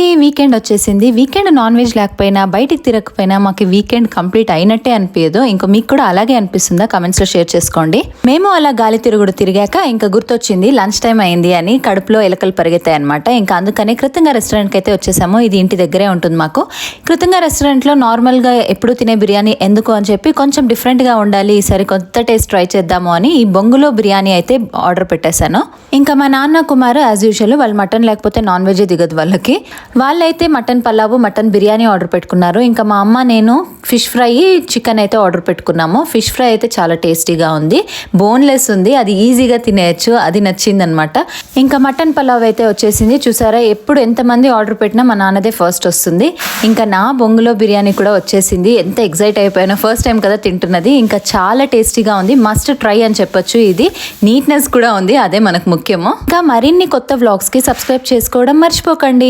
మనకి వీకెండ్ వచ్చేసింది. Weekend non veg లేకపోయినా బయటికి తిరగకపోయినా మాకు వీకెండ్ కంప్లీట్ అయినట్టే అనిపించదు. ఇంకా మీకు కూడా అలాగే అనిపిస్తుందా? కమెంట్స్లో షేర్ చేసుకోండి. మేము అలా గాలి తిరుగుడు తిరిగాక ఇంకా గుర్తొచ్చింది లంచ్ టైం అయింది అని. కడుపులో ఎలకలు పరిగెత్తాయి అనమాట. ఇంకా అందుకని కృతంగా రెస్టారెంట్కి అయితే వచ్చేసాము. ఇది ఇంటి దగ్గరే ఉంటుంది మాకు. కృతంగా రెస్టారెంట్లో నార్మల్గా ఎప్పుడు తినే బిర్యానీ ఎందుకు అని చెప్పి కొంచెం డిఫరెంట్గా ఉండాలి, ఈసారి కొత్త టేస్ట్ ట్రై చేద్దాము అని ఈ బొంగులో బిర్యానీ అయితే ఆర్డర్ పెట్టేశాను. ఇంకా మా నాన్న కుమార్ యాజ్ యూజువల్ వాళ్ళు మటన్ లేకపోతే నాన్ వెజ్ దిగదు వాళ్ళకి. వాళ్ళైతే mutton pulao, mutton biryani order పెట్టుకున్నారు. ఇంకా మా అమ్మ నేను ఫిష్ ఫ్రై, చికెన్ అయితే ఆర్డర్ పెట్టుకున్నాము. ఫిష్ ఫ్రై అయితే చాలా టేస్టీగా ఉంది, బోన్లెస్ ఉంది, అది ఈజీగా తినేయచ్చు, అది నచ్చింది అనమాట. ఇంకా మటన్ పలావ్ అయితే వచ్చేసింది. చూసారా, ఎప్పుడు ఎంతమంది ఆర్డర్ పెట్టినా మా నాన్నదే ఫస్ట్ వస్తుంది. ఇంకా నా బొంగులో బిర్యానీ కూడా వచ్చేసింది. ఎంత ఎగ్జైట్ అయిపోయానో, ఫస్ట్ టైం కదా తింటున్నది. ఇంకా చాలా టేస్టీగా ఉంది, మస్ట్ ట్రై అని చెప్పొచ్చు. ఇది నీట్నెస్ కూడా ఉంది, అదే మనకు ముఖ్యము. ఇంకా మరిన్ని కొత్త వ్లాగ్స్కి సబ్స్క్రైబ్ చేసుకోవడం మర్చిపోకండి.